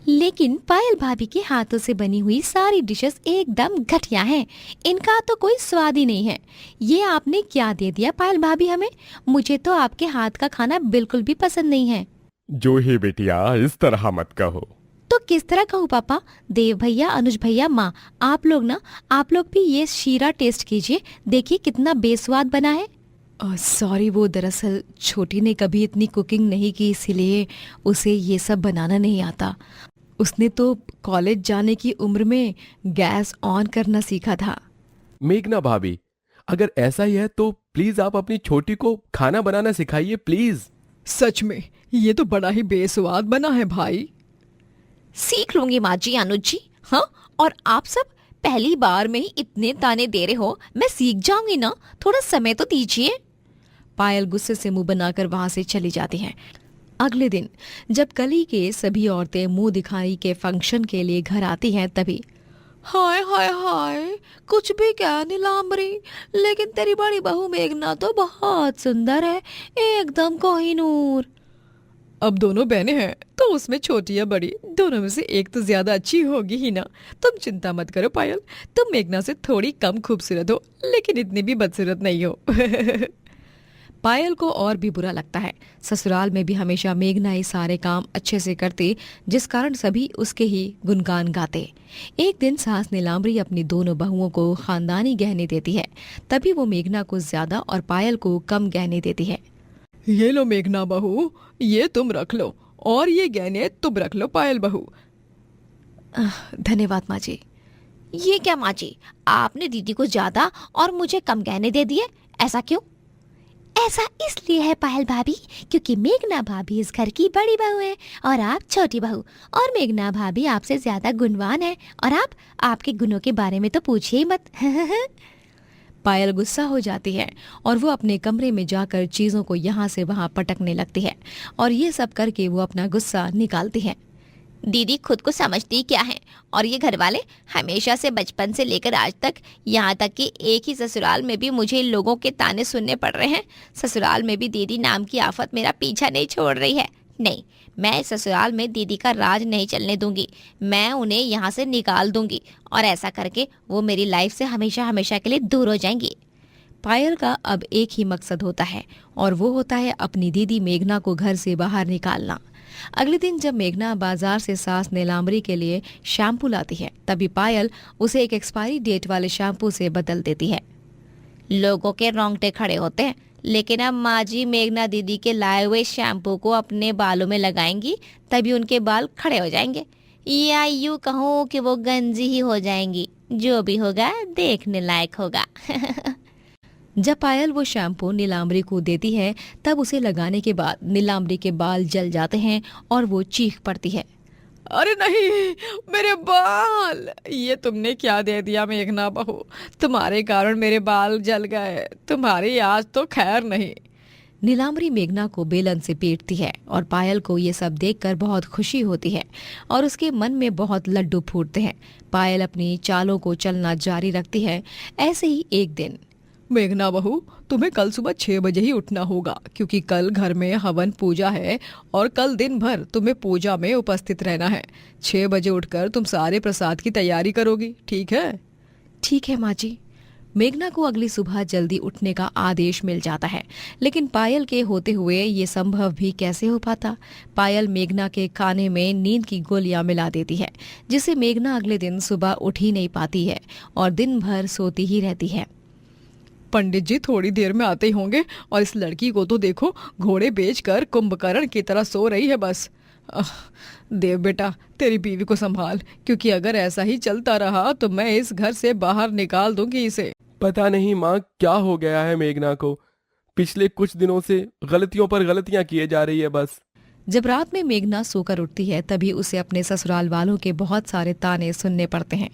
S3: लेकिन पायल भाभी के हाथों से बनी हुई सारी डिशेस एकदम घटिया हैं। इनका तो कोई स्वाद ही नहीं है। ये आपने क्या दे दिया पायल भाभी हमें? मुझे तो आपके हाथ का खाना बिल्कुल भी पसंद नहीं है।
S2: जो ही बेटिया, इस तरह मत कहो।
S3: तो किस तरह कहूँ पापा? देव भैया, अनुज भैया, माँ, आप लोग भी ये शीरा टेस्ट कीजिए, देखिए कितना बेस्वाद बना है।
S1: सॉरी, वो दरअसल छोटी ने कभी इतनी कुकिंग नहीं की, इसीलिए उसे ये सब बनाना नहीं आता। उसने तो कॉलेज जाने की उम्र में गैस ऑन करना सीखा था।
S2: मेघना भाभी, अगर ऐसा ही है तो प्लीज आप अपनी छोटी को खाना बनाना सिखाइए, प्लीज।
S4: सच में ये तो बड़ा ही बेस्वाद बना है भाई।
S3: सीख लूंगी माँ जी, अनुज जी। हाँ, और आप सब पहली बार में ही इतने ताने दे रहे हो, मैं सीख जाऊंगी ना, थोड़ा समय तो दीजिए।
S1: पायल गुस्से से मुंह बनाकर वहां से चली जाती है। अगले दिन जब कली के सभी औरतें मुंह दिखाई के फंक्शन के लिए घर आती हैं, तभी
S4: हाय हाय हाय, कुछ भी क्या नीलांबरी, लेकिन तेरी बड़ी बहू मेघना तो बहुत सुंदर है, एकदम कोहिनूर। अब दोनों बहनें हैं तो उसमें छोटी या बड़ी, दोनों में से एक तो ज्यादा अच्छी होगी ही ना। तुम चिंता मत करो पायल, तुम मेघना से थोड़ी कम खूबसूरत हो, लेकिन इतनी भी बदसूरत नहीं हो।
S1: पायल को और भी बुरा लगता है। ससुराल में भी हमेशा मेघना ही सारे काम अच्छे से करती, जिस कारण सभी उसके ही गुणगान गाते। एक दिन सास नीलांबरी अपनी दोनों बहुओं को खानदानी गहने देती है। तभी वो मेघना को ज्यादा और पायल को कम गहने देती है।
S4: ये लो मेघना बहू, ये तुम रख लो, और ये गहने तुम रख लो पायल बहू।
S1: धन्यवाद माँ जी।
S3: ये क्या माँ जी, आपने दीदी को ज्यादा और मुझे कम गहने दे दिए, ऐसा क्यों? ऐसा इसलिए है पायल भाभी, क्योंकि मेघना भाभी इस घर की बड़ी बहू है और आप छोटी बहू, और मेघना भाभी आपसे ज्यादा गुणवान है, और आपके गुणों के बारे में तो पूछिए ही मत।
S1: पायल गुस्सा हो जाती है और वो अपने कमरे में जाकर चीजों को यहाँ से वहाँ पटकने लगती है और ये सब करके वो अपना गुस्सा निकालती है।
S3: दीदी खुद को समझती क्या है, और ये घर वाले हमेशा से, बचपन से लेकर आज तक, यहाँ तक कि एक ही ससुराल में भी मुझे इन लोगों के ताने सुनने पड़ रहे हैं। ससुराल में भी दीदी नाम की आफत मेरा पीछा नहीं छोड़ रही है। नहीं, मैं इस ससुराल में दीदी का राज नहीं चलने दूंगी। मैं उन्हें यहाँ से निकाल दूंगी, और ऐसा करके वो मेरी लाइफ से हमेशा हमेशा के लिए दूर हो जाएंगी।
S1: पायल का अब एक ही मकसद होता है, और वो होता है अपनी दीदी मेघना को घर से बाहर निकालना। अगले दिन जब मेघना बाजार से सास नीलांबरी के लिए शैम्पू लाती है, तभी पायल उसे एक एक्सपायरी डेट वाले शैम्पू से बदल देती है।
S3: लोगों के रोंगटे खड़े होते हैं, लेकिन अब माँ जी मेघना दीदी के लाए हुए शैम्पू को अपने बालों में लगाएंगी, तभी उनके बाल खड़े हो जाएंगे। या यूं कहूँ कि वो गंजी ही हो जाएंगी। जो भी होगा देखने लायक होगा।
S1: जब पायल वो शैम्पू नीलाम्बरी को देती है तब उसे लगाने के बाद नीलाम्बरी के बाल जल जाते हैं और वो चीख पड़ती है।
S4: अरे नहीं, मेरे बाल! ये तुमने क्या दे दिया मेघना बहू? तुम्हारे कारण मेरे बाल जल गए। तुम्हारी आज तो खैर नहीं।
S1: नीलाम्बरी मेघना को बेलन से पीटती है और पायल को ये सब देखकर बहुत खुशी होती है और उसके मन में बहुत लड्डू फूटते हैं। पायल अपनी चालों को चलना जारी रखती है। ऐसे ही एक दिन,
S4: मेघना बहू, तुम्हें कल सुबह 6 बजे ही उठना होगा, क्योंकि कल घर में हवन पूजा है और कल दिन भर तुम्हें पूजा में उपस्थित रहना है। 6 बजे उठकर तुम सारे प्रसाद की तैयारी करोगी, ठीक है?
S1: ठीक है माँ जी। मेघना को अगली सुबह जल्दी उठने का आदेश मिल जाता है, लेकिन पायल के होते हुए ये संभव भी कैसे हो पाता। पायल मेघना के खाने में नींद की गोलियां मिला देती है, जिससे मेघना अगले दिन सुबह उठ ही नहीं पाती है और दिन भर सोती ही रहती है।
S4: पंडित जी थोड़ी देर में आते ही होंगे, और इस लड़की को तो देखो, घोड़े बेचकर कुंभकर्ण की तरह सो रही है बस। देव बेटा, तेरी बीवी को संभाल, क्योंकि अगर ऐसा ही चलता रहा तो मैं इस घर से बाहर निकाल दूंगी इसे।
S2: पता नहीं माँ क्या हो गया है मेघना को। पिछले कुछ दिनों से गलतियों पर गलतियां किए जा रही है बस।
S1: जब रात में मेघना सोकर उठती है तभी उसे अपने ससुराल वालों के बहुत सारे ताने सुनने पड़ते हैं।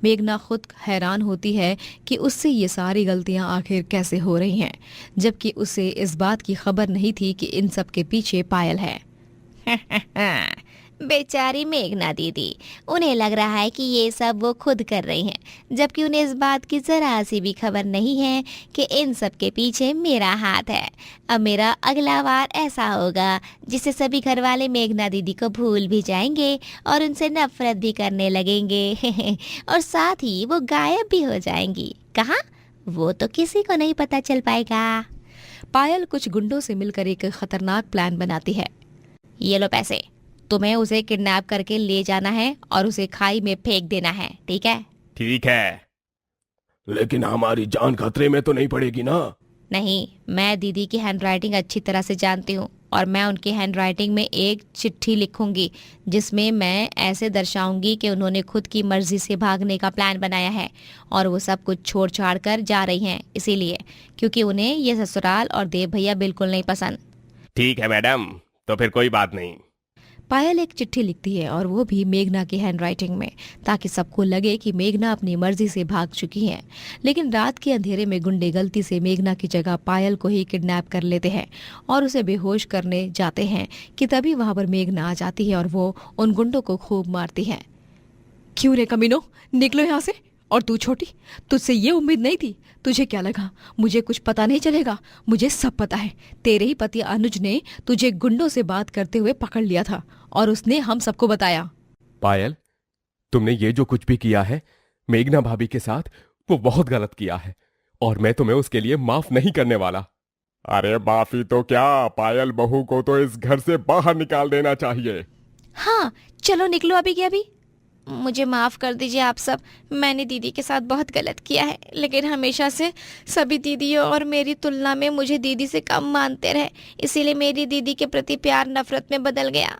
S1: मेघना खुद हैरान होती है कि उससे ये सारी गलतियां आखिर कैसे हो रही हैं, जबकि उसे इस बात की खबर नहीं थी कि इन सब के पीछे पायल है।
S3: बेचारी मेघना दीदी, उन्हें लग रहा है कि ये सब वो खुद कर रही हैं, जबकि उन्हें इस बात की जरा सी भी खबर नहीं है कि इन सब के पीछे मेरा हाथ है। अब मेरा अगला वार ऐसा होगा जिससे सभी घर वाले मेघना दीदी को भूल भी जाएंगे और उनसे नफरत भी करने लगेंगे और साथ ही वो गायब भी हो जाएंगी। कहाँ? वो तो किसी को नहीं पता चल पाएगा।
S1: पायल कुछ गुंडों से मिलकर एक खतरनाक प्लान बनाती है।
S3: ये लो पैसे, तुम्हें उसे किडनैप करके ले जाना है और उसे खाई में फेंक देना है, ठीक है?
S2: ठीक है, लेकिन हमारी जान खतरे में तो नहीं पड़ेगी ना?
S3: नहीं, मैं दीदी की हैंडराइटिंग अच्छी तरह से जानती हूँ और मैं उनकी हैंडराइटिंग में एक चिट्ठी लिखूंगी जिसमें मैं ऐसे दर्शाऊंगी कि उन्होंने खुद की मर्जी से भागने का प्लान बनाया है और वो सब कुछ छोड़ छाड़ कर जा रही हैं, इसीलिए क्योंकि उन्हें ये ससुराल और देव भैया बिल्कुल नहीं पसंद।
S2: ठीक है मैडम, तो फिर कोई बात नहीं।
S1: पायल एक चिट्ठी लिखती है और वो भी मेघना की हैंडराइटिंग में, ताकि सबको लगे कि मेघना अपनी मर्जी से भाग चुकी है। लेकिन रात के अंधेरे में गुंडे गलती से मेघना की जगह पायल को ही किडनैप कर लेते हैं और उसे बेहोश करने जाते हैं कि तभी वहां पर मेघना आ जाती है और वो उन गुंडों को खूब मारती है।
S4: क्यों रे कमीनो, निकलो यहाँ से। और तू छोटी, तुझसे ये उम्मीद नहीं थी। तुझे क्या लगा मुझे कुछ पता नहीं चलेगा? मुझे सब पता है। तेरे ही पति अनुज ने तुझे गुंडों से बात करते हुए पकड़ लिया था और उसने हम सबको बताया।
S2: पायल, तुमने ये जो कुछ भी किया है मेघना भाभी के साथ, वो बहुत गलत किया है और मैं तुम्हें उसके लिए माफ नहीं करने वाला। अरे माफी तो क्या, पायल बहू को तो इस घर से बाहर निकाल देना चाहिए।
S3: हाँ, चलो निकलो अभी के अभी। मुझे माफ़ कर दीजिए आप सब, मैंने दीदी के साथ बहुत गलत किया है, लेकिन हमेशा से सभी दीदियों और मेरी तुलना में मुझे दीदी से कम मानते रहे, इसीलिए मेरी दीदी के प्रति प्यार नफरत में बदल गया।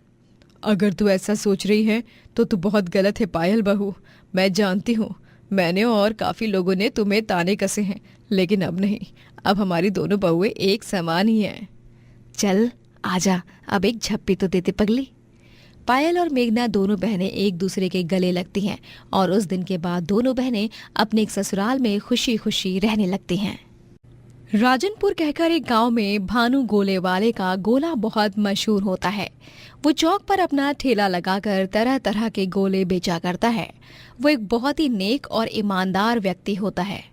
S4: अगर तू ऐसा सोच रही है तो तू बहुत गलत है पायल बहू। मैं जानती हूँ, मैंने और काफ़ी लोगों ने तुम्हें ताने कसे हैं, लेकिन अब नहीं। अब हमारी दोनों बहुएं एक समान ही हैं।
S1: चल आजा, अब एक झप्पी तो देते पगली। पायल और मेघना दोनों बहनें एक दूसरे के गले लगती हैं और उस दिन के बाद दोनों बहनें अपने एक ससुराल में खुशी खुशी रहने लगती हैं। राजनपुर कहकर एक गांव में भानु गोले वाले का गोला बहुत मशहूर होता है। वो चौक पर अपना ठेला लगाकर तरह तरह के गोले बेचा करता है। वो एक बहुत ही नेक और ईमानदार व्यक्ति होता है।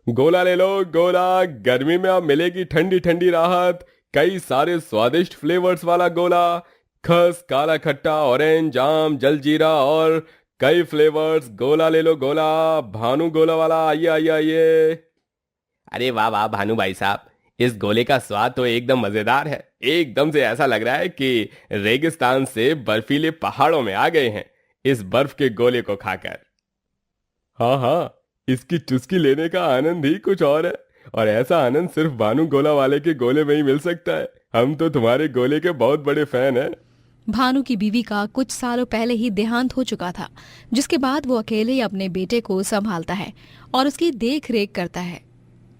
S2: गोला ले लो गोला, गर्मी में अब मिलेगी ठंडी ठंडी राहत। कई सारे स्वादिष्ट फ्लेवर्स वाला गोला, खस, काला खट्टा, ऑरेंज, आम, जलजीरा और कई फ्लेवर्स। गोला ले लो गोला, भानु गोला वाला, आइए आइए आइए। अरे वाह वाह भानु भाई साहब, इस गोले का स्वाद तो एकदम मजेदार है। एकदम से ऐसा लग रहा है कि रेगिस्तान से बर्फीले पहाड़ों में आ गए हैं इस बर्फ के गोले को खाकर। हाँ हाँ, इसकी चुस्की लेने का आनंद ही कुछ और है, और ऐसा आनंद सिर्फ भानु गोला वाले के गोले में ही मिल सकता है। हम तो तुम्हारे गोले के बहुत बड़े फैन हैं।
S1: भानु की बीवी का कुछ सालों पहले ही देहांत हो चुका था, जिसके बाद वो अकेले ही अपने बेटे को संभालता है और उसकी देख रेख करता है।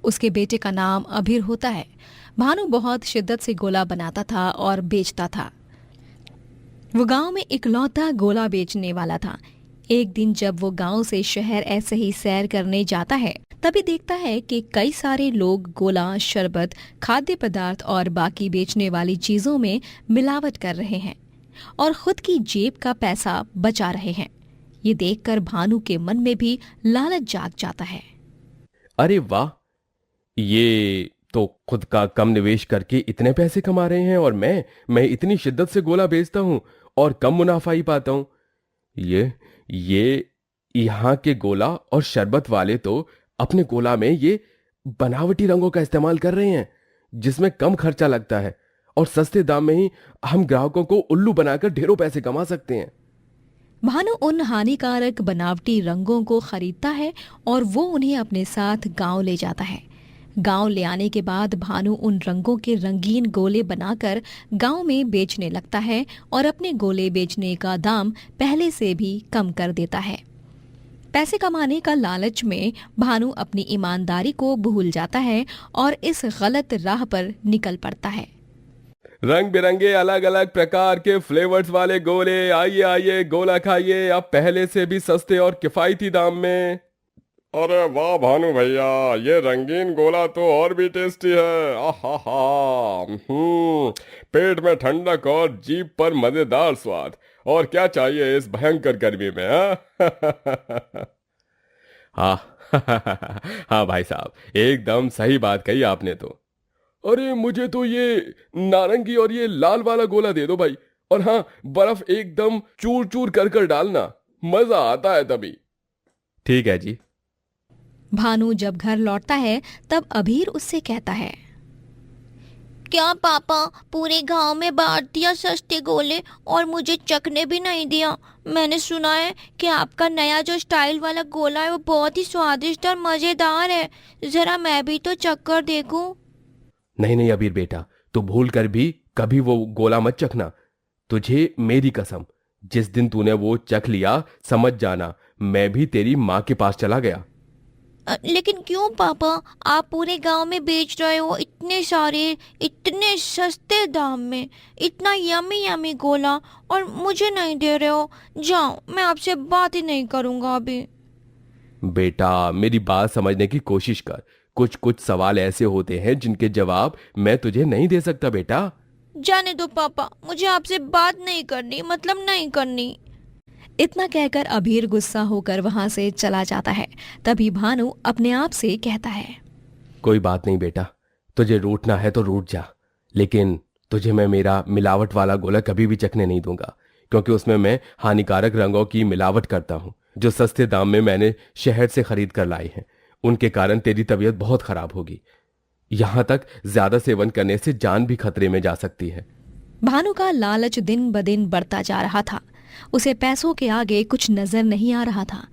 S1: उसके बेटे का नाम अभीर होता है। भानु बहुत शिद्दत से गोला बनाता था और बेचता था। वो गांव में इकलौता गोला बेचने वाला था। एक दिन जब वो गांव से शहर ऐसे ही सैर करने जाता है, तभी देखता है कि कई सारे लोग गोला, शरबत, खाद्य पदार्थ और बाकी बेचने वाली चीजों में मिलावट कर रहे हैं और खुद की जेब का पैसा बचा रहे हैं। ये देखकर भानु के मन में भी लालच जाग जाता है।
S2: अरे वाह, ये तो खुद का कम निवेश करके इतने पैसे कमा रहे हैं और मैं इतनी शिद्दत से गोला बेचता हूं और कम मुनाफा ही पाता हूं। ये यहाँ के गोला और शरबत वाले तो अपने गोला में ये बनावटी रंगों का इस्तेमाल कर रहे हैं, जिसमें कम खर्चा लगता है और सस्ते दाम में ही हम ग्राहकों को उल्लू बनाकर ढेरों पैसे कमा सकते हैं।
S1: भानु उन हानिकारक बनावटी रंगों को खरीदता है और वो उन्हें अपने साथ गांव ले जाता है। गांव ले आने के बाद भानु उन रंगों के रंगीन गोले बनाकर गांव में बेचने लगता है और अपने गोले बेचने का दाम पहले से भी कम कर देता है। पैसे कमाने का लालच में भानु अपनी ईमानदारी को भूल जाता है और इस गलत राह पर निकल पड़ता है।
S2: रंग बिरंगे अलग अलग प्रकार के फ्लेवर्स वाले गोले, आइए आइए गोला खाइए, अब पहले से भी सस्ते और किफायती दाम में।
S5: अरे वाह भानु भैया, ये रंगीन गोला तो और भी टेस्टी है। आहा पेट में ठंडक और जीभ पर मजेदार स्वाद। और क्या चाहिए इस भयंकर गर्मी में,
S2: हाँ हाँ भाई साहब, एकदम सही बात कही आपने तो। अरे मुझे तो ये नारंगी और ये लाल वाला गोला दे दो भाई, और हाँ, बर्फ एकदम चूर चूर कर डालना, मजा आता है तभी। ठीक है जी।
S1: भानु जब घर लौटता है तब अभीर उससे कहता है,
S3: क्या पापा पूरे गांव में बांट दिया सस्ते गोले और मुझे चखने भी नहीं दिया? मैंने सुना है कि आपका नया जो स्टाइल वाला गोला है वो बहुत ही स्वादिष्ट और मजेदार है। जरा मैं भी तो चख कर देखूं।
S2: नहीं अबीर बेटा, तू भूल कर भी कभी वो गोला मत चखना। तुझे मेरी कसम, जिस दिन तूने वो चख लिया, समझ जाना मैं भी तेरी माँ के पास चला गया।
S3: लेकिन क्यों पापा? आप पूरे गांव में बेच रहे हो इतने सारे, इतने सस्ते दाम में, इतना यमी यमी गोला, और मुझे नहीं दे रहे हो। जाओ, मैं आपसे बात ही नहीं करूंगा अभी।
S2: बेटा, मेरी बात समझने की कोशिश कर। कुछ सवाल ऐसे होते हैं जिनके जवाब मैं तुझे नहीं दे सकता बेटा।
S3: जाने दो पापा, मुझे आपसे बात नहीं करनी, मतलब नहीं करनी।
S1: इतना कहकर अभीर गुस्सा होकर वहां से चला जाता है। तभी भानु अपने आप से कहता है,
S2: कोई बात नहीं बेटा, तुझे रूठना है तो रूठ जा, लेकिन तुझे मैं मेरा मिलावट वाला गोला कभी भी चखने नहीं दूंगा, क्योंकि उसमें मैं हानिकारक रंगों की मिलावट करता हूं, जो सस्ते दाम में मैंने शहर से खरीद कर लाई हैं। उनके कारण तेरी तबीयत बहुत खराब होगी। यहां तक ज्यादा सेवन करने से जान भी खतरे में जा सकती है।
S1: भानु का लालच दिन ब दिन बढ़ता जा रहा था। उसे पैसों के आगे कुछ नजर नहीं आ रहा था।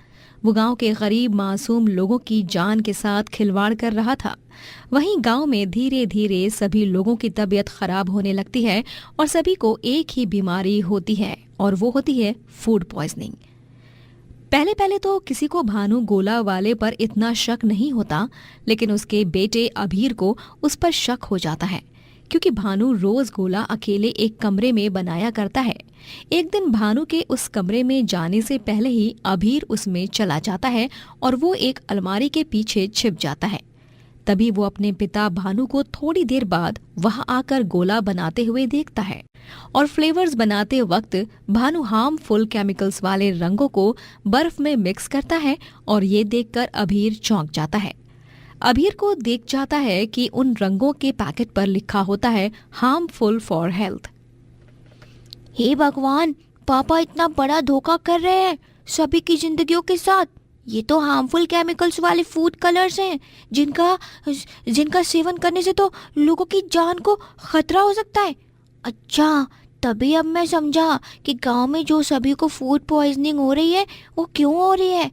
S1: वो गांव के गरीब मासूम लोगों की जान के साथ खिलवाड़ कर रहा था। वहीं गांव में धीरे धीरे सभी लोगों की तबीयत खराब होने लगती है और सभी को एक ही बीमारी होती है, और वो होती है फूड पॉइजनिंग। पहले तो किसी को भानु गोला वाले पर इतना शक नहीं होता, लेकिन उसके बेटे अभीर को उस पर शक हो जाता है, क्योंकि भानु रोज गोला अकेले एक कमरे में बनाया करता है। एक दिन भानु के उस कमरे में जाने से पहले ही अभीर उसमें चला जाता है और वो एक अलमारी के पीछे छिप जाता है। तभी वो अपने पिता भानु को थोड़ी देर बाद वहां आकर गोला बनाते हुए देखता है, और फ्लेवर्स बनाते वक्त भानु हार्मफुल केमिकल्स वाले रंगों को बर्फ में मिक्स करता है, और ये देखकर अभीर चौंक जाता है। अभीर को देख जाता है कि उन रंगों के पैकेट पर लिखा होता है हार्मफुल फॉर हेल्थ।
S3: हे भगवान, पापा इतना बड़ा धोखा कर रहे हैं सभी की जिंदगियों के साथ। ये तो हार्मफुल केमिकल्स वाले फूड कलर्स हैं, जिनका सेवन करने से तो लोगों की जान को खतरा हो सकता है। अच्छा, तभी अब मैं समझा कि गांव में जो सभी को फूड पॉइजनिंग हो रही है वो क्यों हो रही है।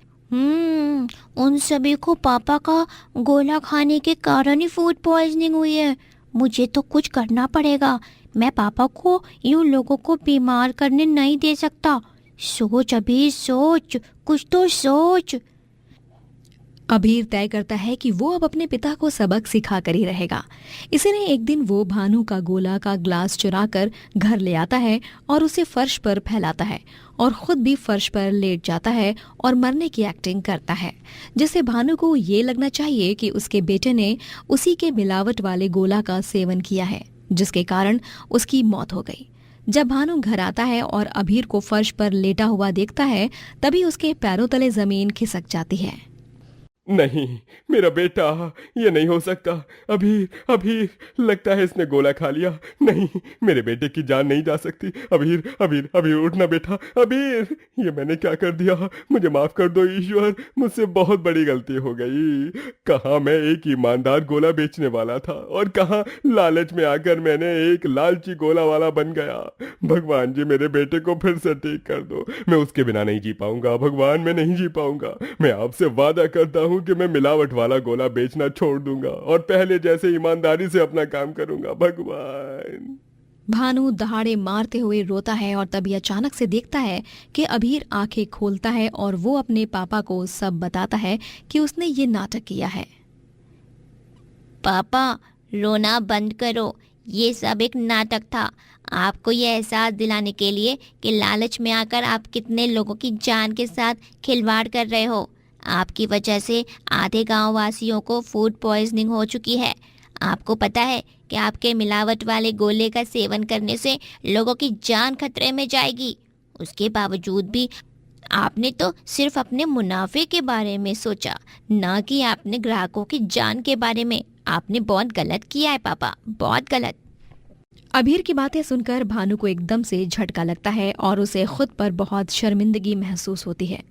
S3: उन सभी को पापा का गोला खाने के कारण ही फूड पॉइजनिंग हुई है। मुझे तो कुछ करना पड़ेगा। मैं पापा को यूं लोगों को बीमार करने नहीं दे सकता। सोच अभी सोच, कुछ तो सोच।
S1: अभीर तय करता है कि वो अब अपने पिता को सबक सिखा कर ही रहेगा। इसीलिए एक दिन वो भानु का गोला का ग्लास चुराकर घर ले आता है और उसे फर्श पर फैलाता है और खुद भी फर्श पर लेट जाता है और मरने की एक्टिंग करता है, जिससे भानु को ये लगना चाहिए कि उसके बेटे ने उसी के मिलावट वाले गोला का सेवन किया है, जिसके कारण उसकी मौत हो गई। जब भानु घर आता है और अभीर को फर्श पर लेटा हुआ देखता है, तभी उसके पैरों तले जमीन खिसक जाती है।
S2: नहीं, मेरा बेटा, ये नहीं हो सकता। अभीर, अभीर, लगता है इसने गोला खा लिया। नहीं, मेरे बेटे की जान नहीं जा सकती। अभीर, अभीर, अभीर, उठना बेटा। अभीर, ये मैंने क्या कर दिया? मुझे माफ कर दो ईश्वर, मुझसे बहुत बड़ी गलती हो गई। कहाँ मैं एक ईमानदार गोला बेचने वाला था और कहाँ लालच में आकर मैंने एक लालची गोला वाला बन गया। भगवान जी, मेरे बेटे को फिर से ठीक कर दो। मैं उसके बिना नहीं जी पाऊंगा। भगवान, मैं नहीं जी पाऊंगा। मैं आपसे वादा करता हूँ कि मैं मिलावट वाला गोला बेचना छोड़ दूंगा और पहले जैसे ईमानदारी से अपना काम करूंगा। भगवान।
S1: भानु दहाड़े मारते हुए रोता है और तभी अचानक से देखता है कि अभीर आंखें खोलता है और वो अपने पापा को सब बताता है कि उसने ये नाटक किया है।
S3: पापा, रोना बंद करो, ये सब एक नाटक था। आपको ये एहसास दिलाने के लिए कि लालच में आकर आप कितने लोगों की जान के साथ खिलवाड़ कर रहे हो। आपकी वजह से आधे गांव वासियों को फूड पॉइजनिंग हो चुकी है। आपको पता है कि आपके मिलावट वाले गोले का सेवन करने से लोगों की जान खतरे में जाएगी। उसके बावजूद भी आपने तो सिर्फ अपने मुनाफे के बारे में सोचा, ना कि आपने ग्राहकों की जान के बारे में। आपने बहुत गलत किया है पापा, बहुत गलत।
S1: अभीर की बातें सुनकर भानु को एकदम से झटका लगता है और उसे खुद पर बहुत शर्मिंदगी महसूस होती है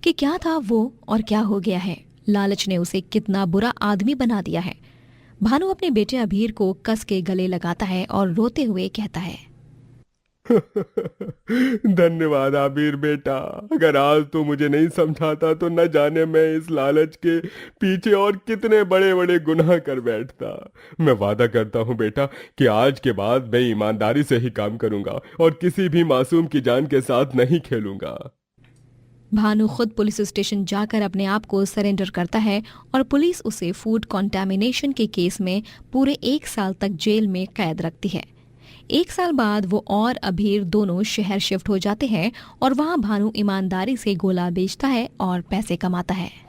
S1: कि क्या था वो और क्या हो गया है। लालच ने उसे कितना बुरा आदमी बना दिया है। भानु अपने बेटे अभीर को कस के गले लगाता है और रोते हुए कहता है,
S2: धन्यवाद आबिर बेटा। अगर आज तू मुझे नहीं समझाता तो न जाने मैं इस लालच के पीछे और कितने बड़े बड़े गुनाह कर बैठता। मैं वादा करता हूँ बेटा कि आज के बाद मैं ईमानदारी से ही काम करूंगा और किसी भी मासूम की जान के साथ नहीं खेलूंगा।
S1: भानु खुद पुलिस स्टेशन जाकर अपने आप को सरेंडर करता है और पुलिस उसे फूड कॉन्टैमिनेशन के केस में पूरे 1 साल तक जेल में कैद रखती है। 1 साल बाद वो और अभीर दोनों शहर शिफ्ट हो जाते हैं और वहां भानु ईमानदारी से गोला बेचता है और पैसे कमाता है।